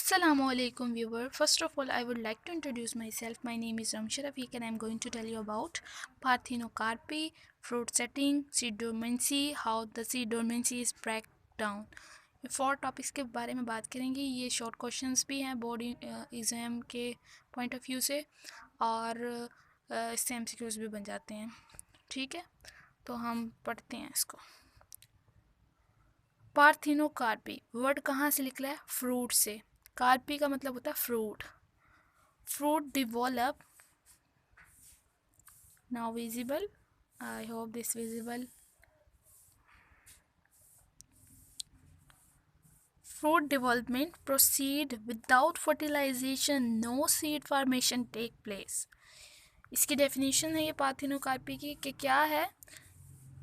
Assalamu alaikum viewer. First of all, I would like to introduce myself. My name is Ramsha Rafiq and I am going to tell you about parthenocarpy, fruit setting, seed dormancy, how the seed dormancy is break down. ये 4 topics के बारे में बात करेंगे. ये short questions भी हैं board exam के पॉइंट ऑफ व्यू से और इससे एमसीक्यूज़ भी बन जाते हैं. ठीक है, तो हम पढ़ते हैं इसको. पार्थिनोकार्पी वर्ड कहाँ से निकला है? फ्रूट से. कार्पी का मतलब होता है fruit. Fruit develop. Now visible, I hope this visible. Fruit development proceed without fertilization, no seed formation take place. इसकी डेफिनेशन है ये पार्थिनोकार्पी की कि क्या है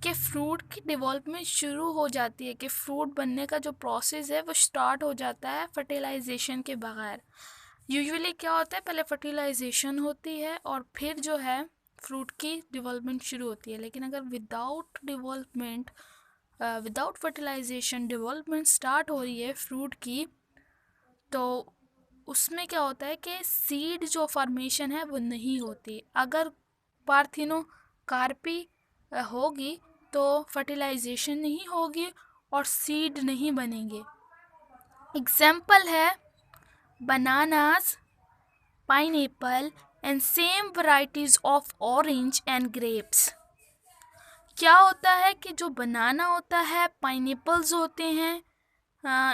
कि फ्रूट की डेवलपमेंट शुरू हो जाती है, कि फ्रूट बनने का जो प्रोसेस है वो स्टार्ट हो जाता है फर्टिलाइजेशन के बगैर. यूजुअली क्या होता है, पहले फर्टिलाइजेशन होती है और फिर जो है फ्रूट की डेवलपमेंट शुरू होती है. लेकिन अगर विदाउट फर्टिलाइजेशन डेवलपमेंट स्टार्ट हो रही है फ्रूट की, तो उसमें क्या होता है कि सीड जो फॉर्मेशन है वो नहीं होती. अगर पार्थिनोकार्पी होगी तो फर्टिलाइजेशन नहीं होगी और सीड नहीं बनेंगे. एग्जाम्पल है bananas, pineapple and same varieties of orange and grapes. क्या होता है कि जो बनाना होता है, पाइनएप्पल्स होते हैं,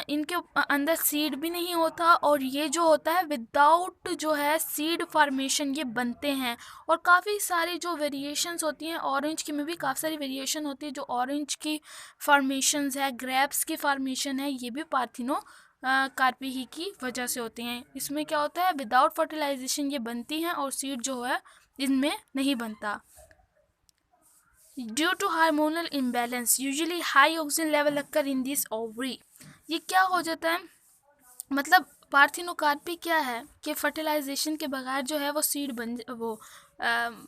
इनके अंदर सीड भी नहीं होता और ये जो होता है विदाउट जो है सीड फॉर्मेशन ये बनते हैं. और काफ़ी सारी जो वेरिएशंस होती हैं, ऑरेंज की में भी काफ़ी सारी वेरिएशन होती है. जो ऑरेंज की फॉर्मेशंस है, ग्रेप्स की फॉर्मेशन है, ये भी पार्थिनोकार्पी ही की वजह से होती हैं. इसमें क्या होता है, विदाउट फर्टिलाइजेशन ये बनती हैं और सीड जो है इनमें नहीं बनता. Due to hormonal imbalance usually high oxygen level occur in this ovary. ये क्या हो जाता है, मतलब पार्थिनोकार्पी क्या है कि फर्टिलाइजेशन के बगैर जो है वो सीड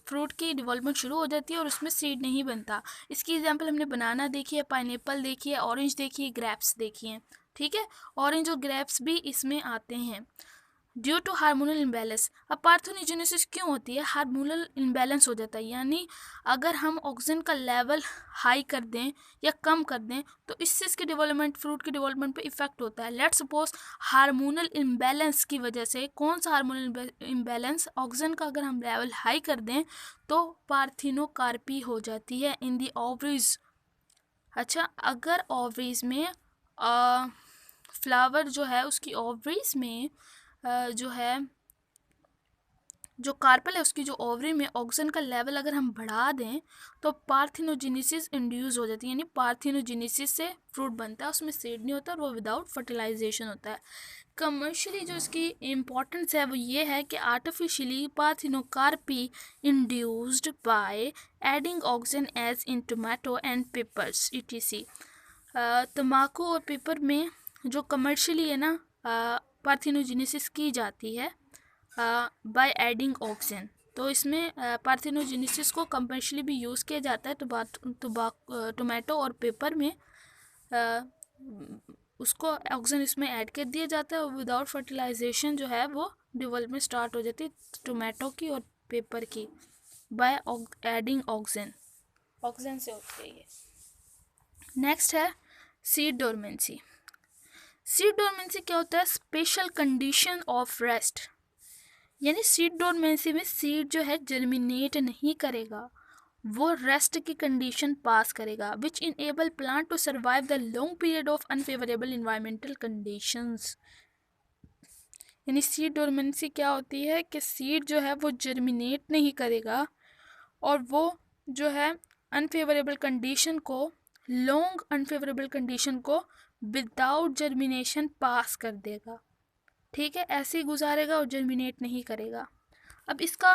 फ्रूट की डेवलपमेंट शुरू हो जाती है और उसमें सीड नहीं बनता. इसकी एग्जांपल हमने बनाना देखी है, पाइनएप्पल देखी है, ऑरेंज देखी है, ग्रेप्स देखी हैं. ठीक है, ऑरेंज और ग्रेप्स भी इसमें आते हैं. Due to hormonal imbalance. अब पार्थेनोजेनेसिस क्यों होती है? हार्मोनल इम्बैलेंस हो जाता है, यानी अगर हम ऑक्सीजन का लेवल हाई कर दें या कम कर दें तो इससे इसकी डेवलपमेंट, फ्रूट की डेवलपमेंट पे इफेक्ट होता है. लेट्स सपोज हार्मोनल इम्बैलेंस की वजह से, कौन सा हार्मोनल इम्बैलेंस, ऑक्सीजन का अगर हम लेवल हाई कर दें तो पार्थिनोकार्पी हो जाती है इन दी ओवरीज. अच्छा, अगर ओवरीज में फ्लावर जो है उसकी ओवरीज में जो है जो कार्पल है उसकी जो ओवरी में ऑक्सीजन का लेवल अगर हम बढ़ा दें तो पार्थिनोजेनेसिस इंड्यूस हो जाती है, यानी पार्थिनोजेनेसिस से फ्रूट बनता है, उसमें सीड नहीं होता और वो विदाउट फर्टिलाइजेशन होता है. कमर्शियली जो इसकी इम्पोर्टेंस है वो ये है कि artificially parthenocarpy induced by adding oxygen as in tomato and peppers etc. तम्बाकू और पेपर में जो कमर्शियली है ना पार्थिनोजेनेसिस की जाती है बाय एडिंग ऑक्सीजन, तो इसमें पार्थिनोजेनेसिस को कमर्शियली भी यूज़ किया जाता है. टोमेटो और पेपर में उसको ऑक्सीजन इसमें ऐड कर दिया जाता है और विदाउट फर्टिलाइजेशन जो है वो डेवलपमेंट स्टार्ट हो जाती है टोमेटो की और पेपर की बाय एडिंग ऑक्सीजन से होती है. नेक्स्ट है सीड डोरमेंसी. सीड डोरमेंसी क्या होता है? स्पेशल कंडीशन ऑफ रेस्ट, यानी सीड डोरमेंसी में सीड जो है जर्मिनेट नहीं करेगा, वो रेस्ट की कंडीशन पास करेगा. Which enable plant to survive the long period of unfavourable environmental conditions. यानी सीड डोरमेंसी क्या होती है कि सीड जो है वो जर्मिनेट नहीं करेगा और वो जो है अनफेवरेबल कंडीशन को, लॉन्ग अनफेवरेबल कंडीशन को विदाउट जर्मिनेशन पास कर देगा. ठीक है, ऐसे ही गुजारेगा और जर्मिनेट नहीं करेगा. अब इसका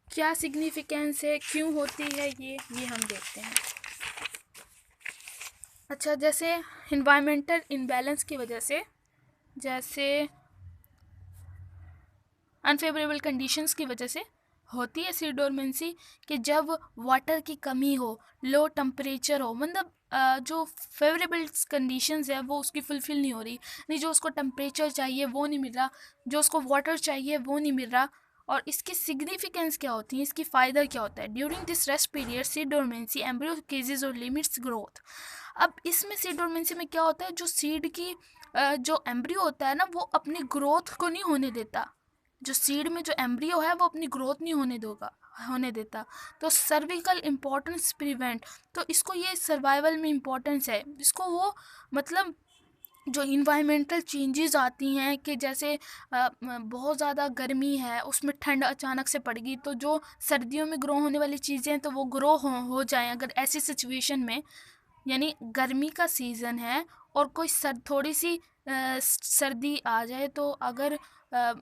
क्या सिग्निफिकेंस है, क्यों होती है ये हम देखते हैं. अच्छा, जैसे इन्वायरमेंटल इम्बैलेंस की वजह से, जैसे अनफेवरेबल कंडीशंस की वजह से होती है सीड डोरमेंसी कि जब वाटर की कमी हो, लो टेम्परेचर हो, मतलब जो फेवरेबल कंडीशंस है वो उसकी फुलफ़िल नहीं हो रही, नहीं जो उसको टेम्परेचर चाहिए वो नहीं मिल रहा, जो उसको वाटर चाहिए वो नहीं मिल रहा। और इसकी सिग्निफिकेंस क्या होती है, इसकी फ़ायदा क्या होता है? During this rest period seed dormancy embryo cages और लिमिट्स ग्रोथ। अब इसमें सीड डोरमेंसी में क्या होता है, जो सीड की जो एम्ब्रियो होता है ना वो अपनी ग्रोथ को नहीं होने देता, जो सीड में जो एम्ब्रियो है वो अपनी ग्रोथ नहीं होने देता। तो सर्विकल इम्पोर्टेंस प्रिवेंट, तो इसको ये सर्वाइवल में इम्पोर्टेंस है इसको, वो मतलब जो इन्वायरमेंटल चेंजेस आती हैं कि जैसे बहुत ज़्यादा गर्मी है उसमें ठंड अचानक से पड़ गई, तो जो सर्दियों में ग्रो होने वाली चीज़ें हैं तो वो ग्रो हो जाएं अगर ऐसी सिचुएशन में। यानी गर्मी का सीज़न है और कोई थोड़ी सी सर्दी आ जाए, तो अगर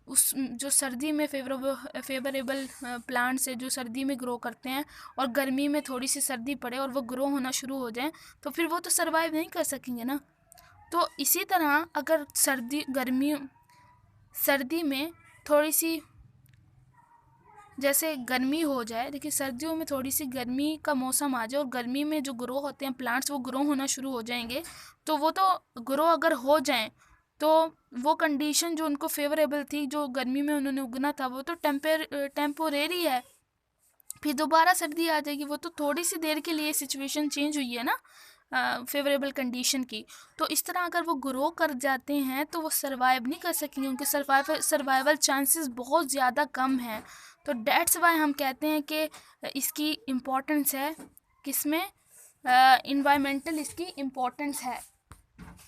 उस जो सर्दी में फेवरेबल प्लांट्स है जो सर्दी में ग्रो करते हैं और गर्मी में थोड़ी सी सर्दी पड़े और वो ग्रो होना शुरू हो जाए, तो फिर वो तो सरवाइव नहीं कर सकेंगे ना। तो इसी तरह अगर सर्दी में थोड़ी सी जैसे गर्मी हो जाए, देखिए सर्दियों में थोड़ी सी गर्मी का मौसम आ जाए और गर्मी में जो ग्रो होते हैं प्लांट्स वो ग्रो होना शुरू हो जाएंगे, तो वो तो ग्रो अगर हो जाएं तो वो कंडीशन जो उनको फेवरेबल थी, जो गर्मी में उन्होंने उगना था, वो तो टेम्पोरेरी है, फिर दोबारा सर्दी आ जाएगी। वो तो थोड़ी सी देर के लिए सिचुएशन चेंज हुई है ना फेवरेबल कंडीशन की। तो इस तरह अगर वो ग्रो कर जाते हैं तो वो सर्वाइव नहीं कर सकेंगे, उनके सर्वाइवल चांसेस बहुत ज़्यादा कम हैं। तो डेट्स वाई हम कहते हैं कि इसकी इम्पोर्टेंस है, किसमें, इन्वायरमेंटल इसकी इम्पोर्टेंस है।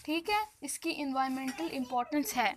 ठीक है, इसकी इन्वायरमेंटल इम्पोर्टेंस है।